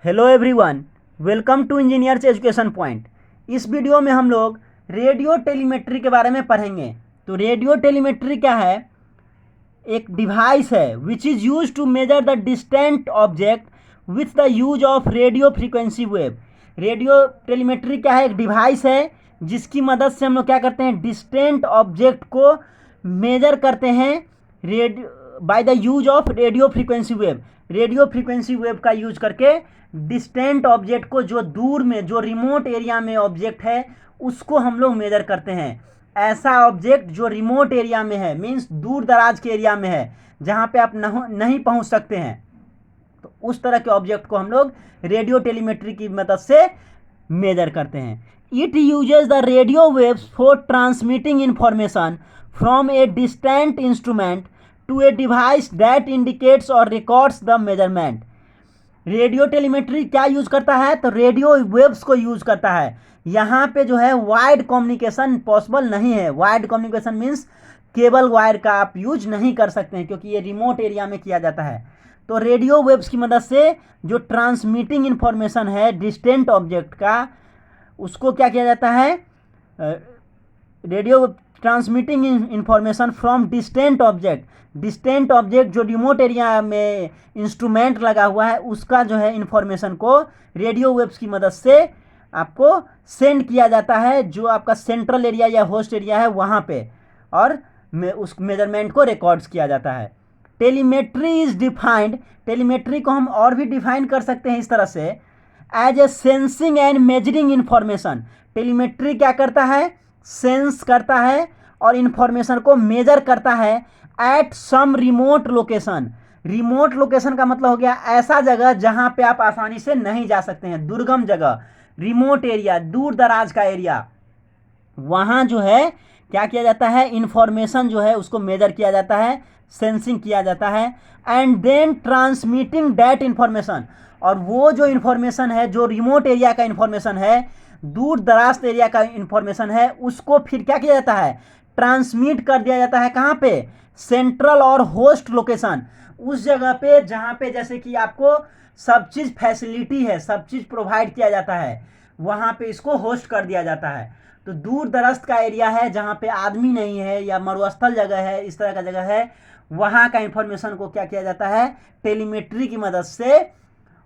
Hello everyone, welcome to engineers education point. इस video में हम लोग रेडियो टेलीमेट्री के बारे में पढ़ेंगे। तो रेडियो टेलीमेट्री क्या है? एक डिवाइस है which is use to measure the distant object with the use of radio frequency wave. Radio telemetry क्या है? एक डिवाइस है जिसकी मदद से हम लोग क्या करते हैं, डिस्टेंट ऑब्जेक्ट को मेजर करते हैं by the use of radio frequency wave. Radio frequency wave का यूज करके डिस्टेंट ऑब्जेक्ट को, जो दूर में, जो रिमोट एरिया में ऑब्जेक्ट है, उसको हम लोग मेजर करते हैं। ऐसा ऑब्जेक्ट जो रिमोट एरिया में है, मीन्स दूर दराज के एरिया में है, जहाँ पे आप नहीं पहुँच सकते हैं, तो उस तरह के ऑब्जेक्ट को हम लोग रेडियो टेलीमेट्री की मदद से मेजर करते हैं। It uses the radio waves for transmitting information from a distant instrument to a device that indicates और records the measurement. Radio telemetry क्या यूज करता है? तो रेडियो वेव्स को यूज करता है। यहाँ पे जो है वायर्ड कम्युनिकेशन पॉसिबल नहीं है। Wired communication means cable wire का आप यूज नहीं कर सकते हैं, क्योंकि ये रिमोट एरिया में किया जाता है। तो रेडियो वेव्स की मदद से जो ट्रांसमिटिंग इंफॉर्मेशन है डिस्टेंट ऑब्जेक्ट का, उसको क्या किया जाता है? Radio transmitting information from distant object. Distant object जो रिमोट एरिया में इंस्ट्रूमेंट लगा हुआ है, उसका जो है इंफॉर्मेशन को रेडियो वेव्स की मदद से आपको सेंड किया जाता है, जो आपका सेंट्रल एरिया या होस्ट एरिया है वहाँ पे, और उस मेजरमेंट को रिकॉर्ड्स किया जाता है। टेलीमेट्री इज डिफाइंड, टेलीमेट्री को हम और भी डिफाइन कर सकते हैं इस तरह से, as a sensing and measuring information. Telemetry क्या करता है? सेंस करता है और इंफॉर्मेशन को मेजर करता है at some remote location. Remote location का मतलब हो गया ऐसा जगह जहां पे आप आसानी से नहीं जा सकते हैं, दुर्गम जगह, रिमोट एरिया, दूर दराज का एरिया, वहां जो है क्या किया जाता है? इंफॉर्मेशन जो है उसको मेजर किया जाता है, सेंसिंग किया जाता है, and then transmitting that information. और वो जो इंफॉर्मेशन है, जो रिमोट एरिया का इंफॉर्मेशन है, दूर दराज एरिया का इंफॉर्मेशन है, उसको फिर क्या किया जाता है? ट्रांसमिट कर दिया जाता है। कहाँ पे? सेंट्रल और होस्ट लोकेशन, उस जगह पे जहाँ पे जैसे कि आपको सब चीज़ फैसिलिटी है, सब चीज़ प्रोवाइड किया जाता है, वहाँ पे इसको होस्ट कर दिया जाता है। तो दूर दराज का एरिया है जहाँ पे आदमी नहीं है या मरुस्थल जगह है, इस तरह का जगह है, वहाँ का इंफॉर्मेशन को क्या किया जाता है? टेलीमेट्री की मदद से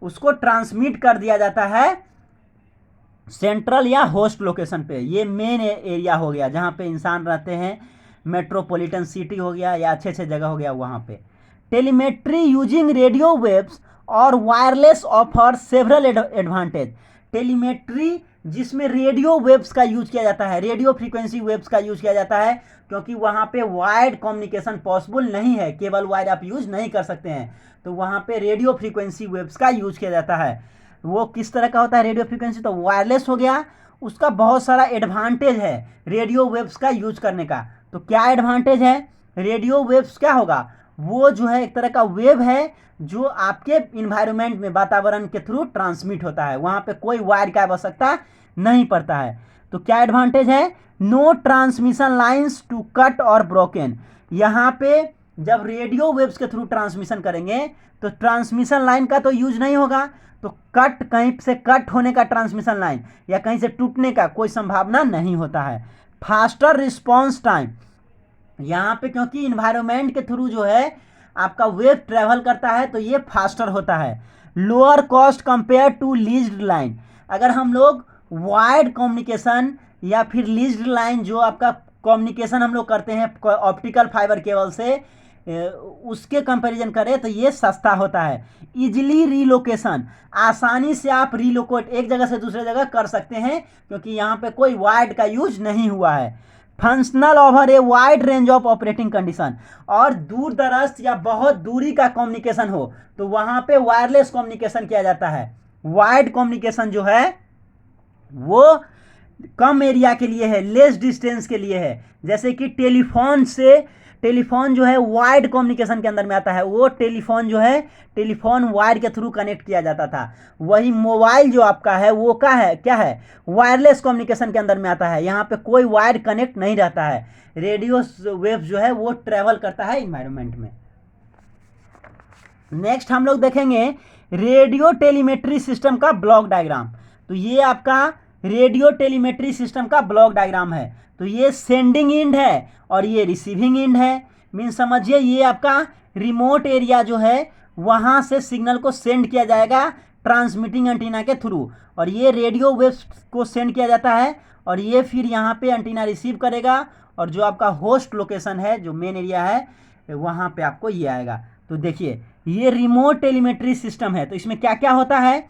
उसको ट्रांसमिट कर दिया जाता है सेंट्रल या होस्ट लोकेशन पे। ये मेन एरिया हो गया जहाँ पे इंसान रहते हैं, मेट्रोपॉलिटन सिटी हो गया या अच्छे अच्छे जगह हो गया वहाँ पे। टेलीमेट्री यूजिंग रेडियो वेव्स और wireless offer several advantage. Telemetry जिसमें रेडियो वेव्स का यूज किया जाता है, रेडियो फ्रीक्वेंसी वेव्स का यूज किया जाता है, क्योंकि वहाँ पे वायर्ड कम्युनिकेशन पॉसिबल नहीं है, केबल वायर आप यूज नहीं कर सकते हैं, तो वहाँ पे रेडियो फ्रीक्वेंसी वेव्स का यूज किया जाता है। वो किस तरह का होता है रेडियो फ्रीक्वेंसी? तो वायरलेस हो गया, उसका बहुत सारा एडवांटेज है रेडियो वेव्स का यूज करने का। तो क्या एडवांटेज है? रेडियो वेव्स क्या होगा? वो जो है एक तरह का वेव है जो आपके इन्वायरमेंट में, वातावरण के थ्रू ट्रांसमिट होता है, वहाँ पे कोई वायर की आवश्यकता नहीं पड़ता है। तो क्या एडवांटेज है? No transmission lines to cut और ब्रोकन। यहाँ पे जब रेडियो वेव्स के थ्रू ट्रांसमिशन करेंगे तो ट्रांसमिशन लाइन का तो यूज नहीं होगा, तो कट, कहीं से कट होने का ट्रांसमिशन लाइन या कहीं से टूटने का कोई संभावना नहीं होता है। फास्टर रिस्पॉन्स टाइम, यहाँ पे क्योंकि इन्वायरमेंट के थ्रू जो है आपका वेव ट्रेवल करता है, तो ये फास्टर होता है। Lower cost compare to leased line. अगर हम लोग वायर्ड कम्युनिकेशन या फिर लीज्ड लाइन, जो आपका कम्युनिकेशन हम लोग करते हैं ऑप्टिकल फाइबर केबल से, उसके कंपैरिजन करें तो ये सस्ता होता है। इजिली रीलोकेशन, आसानी से आप रीलोकेट एक जगह से दूसरे जगह कर सकते हैं, क्योंकि यहाँ पे कोई वायर्ड का यूज नहीं हुआ है। Functional over a wide range of operating condition, और दूर दराज या बहुत दूरी का कम्युनिकेशन हो तो वहाँ पे वायरलेस कम्युनिकेशन किया जाता है। वाइड कम्युनिकेशन जो है वो कम एरिया के लिए है, लेस डिस्टेंस के लिए है। जैसे कि टेलीफोन से, टेलीफोन जो है वायर्ड कम्युनिकेशन के अंदर में आता है, वो टेलीफोन जो है टेलीफोन वायर के थ्रू कनेक्ट किया जाता था। वही मोबाइल जो आपका है वो क्या है? वायरलेस कम्युनिकेशन के अंदर में आता है, यहाँ पे कोई वायर कनेक्ट नहीं रहता है। रेडियो वेव जो है वो ट्रेवल करता है इन्वायरमेंट में। नेक्स्ट हम लोग देखेंगे रेडियो टेलीमेट्री सिस्टम का ब्लॉक डायग्राम। तो ये आपका रेडियो टेलीमेट्री सिस्टम का ब्लॉक डायग्राम है। तो ये सेंडिंग एंड है और ये रिसीविंग एंड है। मीन समझिए ये आपका रिमोट एरिया जो है वहाँ से सिग्नल को सेंड किया जाएगा ट्रांसमिटिंग एंटीना के थ्रू, और ये रेडियो वेव्स को सेंड किया जाता है और ये फिर यहाँ पे एंटीना रिसीव करेगा, और जो आपका होस्ट लोकेशन है जो मेन एरिया है वहाँ पे आपको ये आएगा। तो देखिए ये रिमोट टेलीमेट्री सिस्टम है। तो इसमें क्या क्या होता है,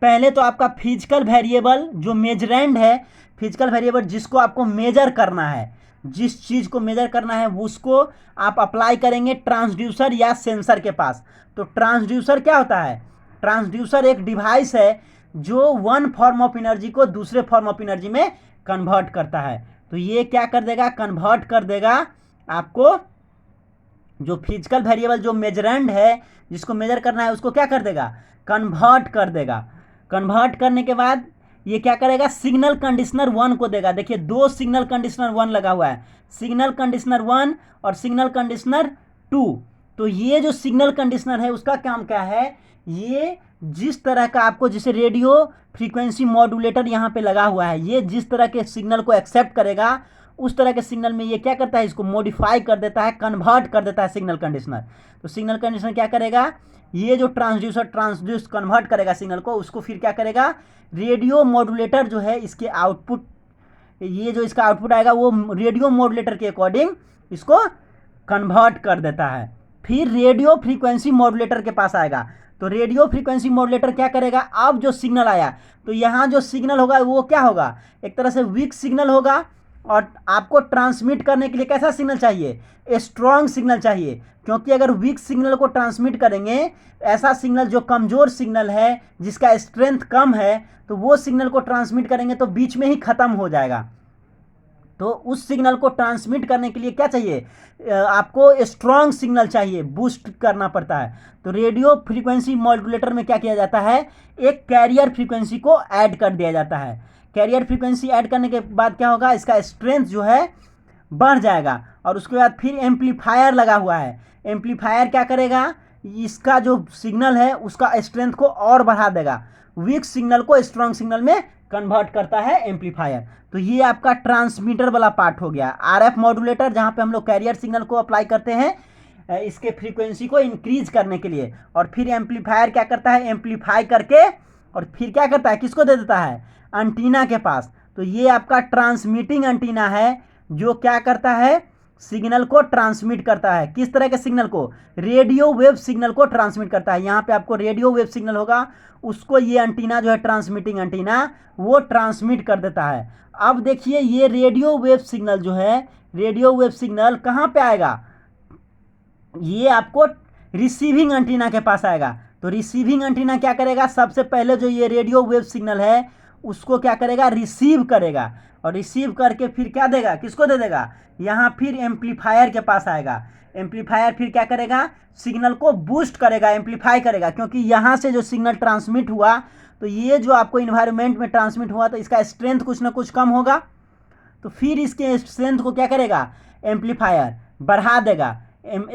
पहले तो आपका फिजिकल वेरिएबल जो मेजरेंड है, फिजिकल वेरिएबल जिसको आपको मेजर करना है, जिस चीज़ को मेजर करना है उसको आप अप्लाई करेंगे ट्रांसड्यूसर या सेंसर के पास। तो ट्रांसड्यूसर क्या होता है, ट्रांसड्यूसर एक डिवाइस है जो वन फॉर्म ऑफ एनर्जी को दूसरे फॉर्म ऑफ एनर्जी में कन्वर्ट करता है। तो ये क्या कर देगा, कन्वर्ट कर देगा आपको जो फिजिकल वेरिएबल जो मेजरेंड है जिसको मेजर करना है उसको क्या कर देगा, कन्वर्ट कर देगा। कन्वर्ट करने के बाद ये क्या करेगा, सिग्नल कंडीशनर 1 को देगा। देखिए दो सिग्नल कंडीशनर 1 लगा हुआ है, सिग्नल कंडीशनर 1 और सिग्नल कंडीशनर 2। तो ये जो सिग्नल कंडीशनर है उसका काम क्या है, ये जिस तरह का आपको जैसे रेडियो फ्रीक्वेंसी मॉड्यूलेटर यहाँ पे लगा हुआ है, ये जिस तरह के सिग्नल को एक्सेप्ट करेगा उस तरह के सिग्नल में ये क्या करता है, इसको मॉडिफाई कर देता है, कन्वर्ट कर देता है सिग्नल कंडीशनर। तो सिग्नल कंडीशनर क्या करेगा, ये जो ट्रांसड्यूस कन्वर्ट करेगा सिग्नल को, उसको फिर क्या करेगा, रेडियो मॉड्यूलेटर जो है इसके आउटपुट, ये जो इसका आउटपुट आएगा वो रेडियो मॉड्यूलेटर के अकॉर्डिंग इसको कन्वर्ट कर देता है। फिर रेडियो फ्रीक्वेंसी मॉड्यूलेटर के पास आएगा। तो रेडियो फ्रीक्वेंसी मॉड्यूलेटर क्या करेगा, अब जो सिग्नल आया तो यहाँ जो सिग्नल होगा वो क्या होगा, एक तरह से वीक सिग्नल होगा, और आपको ट्रांसमिट करने के लिए कैसा सिग्नल चाहिए, स्ट्रॉन्ग सिग्नल चाहिए। क्योंकि अगर वीक सिग्नल को ट्रांसमिट करेंगे, ऐसा सिग्नल जो कमज़ोर सिग्नल है जिसका स्ट्रेंथ कम है, तो वो सिग्नल को ट्रांसमिट करेंगे तो बीच में ही ख़त्म हो जाएगा। तो उस सिग्नल को ट्रांसमिट करने के लिए क्या चाहिए, आपको स्ट्रॉन्ग सिग्नल चाहिए, बूस्ट करना पड़ता है। तो रेडियो फ्रीक्वेंसी मॉड्यूलेटर में क्या किया जाता है, एक कैरियर फ्रीक्वेंसी को ऐड कर दिया जाता है। कैरियर फ्रीक्वेंसी ऐड करने के बाद क्या होगा, इसका स्ट्रेंथ जो है बढ़ जाएगा। और उसके बाद फिर एम्पलीफायर लगा हुआ है, एम्पलीफायर क्या करेगा, इसका जो सिग्नल है उसका स्ट्रेंथ को और बढ़ा देगा, वीक सिग्नल को स्ट्रॉन्ग सिग्नल में कन्वर्ट करता है एम्पलीफायर। तो ये आपका ट्रांसमीटर वाला पार्ट हो गया। आरएफ मॉड्यूलेटर जहाँ पे हम लोग कैरियर सिग्नल को अप्लाई करते हैं इसके फ्रीक्वेंसी को इंक्रीज करने के लिए, और फिर एम्पलीफायर क्या करता है, एम्पलीफाई करके और फिर क्या करता है, किसको दे देता है, एंटीना के पास। तो ये आपका ट्रांसमिटिंग एंटीना है जो क्या करता है, सिग्नल को ट्रांसमिट करता है। किस तरह के सिग्नल को, रेडियो वेव सिग्नल को ट्रांसमिट करता है। यहाँ पे आपको रेडियो वेव सिग्नल होगा, उसको ये एंटीना जो है ट्रांसमिटिंग एंटीना वो ट्रांसमिट कर देता है। अब देखिए ये रेडियो वेव सिग्नल जो है, रेडियो वेव सिग्नल कहाँ पे आएगा, ये आपको रिसीविंग एंटीना के पास आएगा। तो रिसीविंग एंटीना क्या करेगा, सबसे पहले जो ये रेडियो वेव सिग्नल है उसको क्या करेगा, रिसीव करेगा, और रिसीव करके फिर क्या देगा, किसको दे देगा, यहाँ फिर एम्पलीफायर के पास आएगा। एम्पलीफायर फिर क्या करेगा, सिग्नल को बूस्ट करेगा, एम्पलीफाई करेगा, क्योंकि यहाँ से जो सिग्नल ट्रांसमिट हुआ तो ये जो आपको इन्वायरमेंट में ट्रांसमिट हुआ तो इसका स्ट्रेंथ कुछ ना कुछ कम होगा। तो फिर इसके स्ट्रेंथ को क्या करेगा, एम्पलीफायर बढ़ा देगा।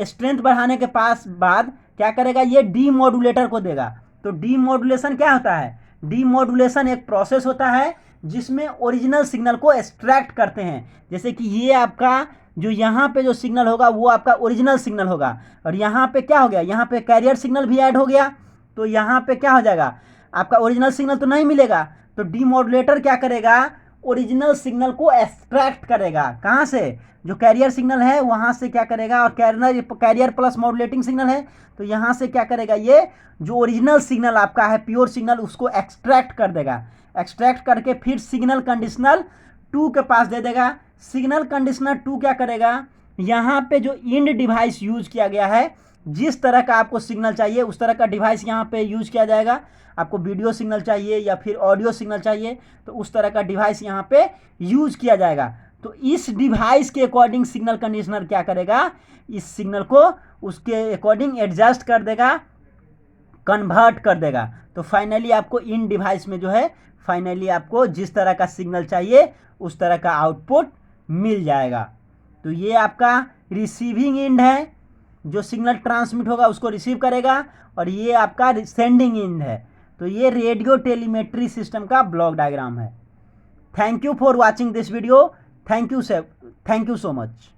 स्ट्रेंथ बढ़ाने के बाद क्या करेगा, ये डीमॉड्यूलेटर को देगा। तो डीमॉड्यूलेशन क्या होता है, डीमॉड्यूलेशन एक प्रोसेस होता है जिसमें ओरिजिनल सिग्नल को एक्सट्रैक्ट करते हैं। जैसे कि ये आपका जो यहाँ पे जो सिग्नल होगा वो आपका ओरिजिनल सिग्नल होगा, और यहाँ पे क्या हो गया, यहाँ पे कैरियर सिग्नल भी ऐड हो गया। तो यहाँ पे क्या हो जाएगा, आपका ओरिजिनल सिग्नल तो नहीं मिलेगा। तो डीमॉड्यूलेटर क्या करेगा, ओरिजिनल सिग्नल को एक्सट्रैक्ट करेगा। कहाँ से, जो कैरियर सिग्नल है वहाँ से क्या करेगा, और कैरियर प्लस मॉड्यूलेटिंग सिग्नल है तो यहाँ से क्या करेगा, ये जो ओरिजिनल सिग्नल आपका है प्योर सिग्नल उसको एक्सट्रैक्ट कर देगा। एक्सट्रैक्ट करके फिर सिग्नल कंडीशनल 2 के पास दे देगा। सिग्नल कंडीशनर 2 क्या करेगा, यहाँ पे जो इंड डिवाइस यूज किया गया है, जिस तरह का आपको सिग्नल चाहिए उस तरह का डिवाइस यहाँ पे यूज किया जाएगा। आपको वीडियो सिग्नल चाहिए या फिर ऑडियो सिग्नल चाहिए तो उस तरह का डिवाइस यहाँ पे यूज किया जाएगा। तो इस डिवाइस के अकॉर्डिंग सिग्नल कंडीशनर क्या करेगा, इस सिग्नल को उसके अकॉर्डिंग एडजस्ट कर देगा, कन्वर्ट कर देगा। तो फाइनली आपको इन डिवाइस में जो है फाइनली आपको जिस तरह का सिग्नल चाहिए उस तरह का आउटपुट मिल जाएगा। तो ये आपका रिसीविंग एंड है जो सिग्नल ट्रांसमिट होगा उसको रिसीव करेगा, और ये आपका सेंडिंग एंड है। तो ये रेडियो टेलीमेट्री सिस्टम का ब्लॉक डायग्राम है। Thank you for watching this video. Thank you so much.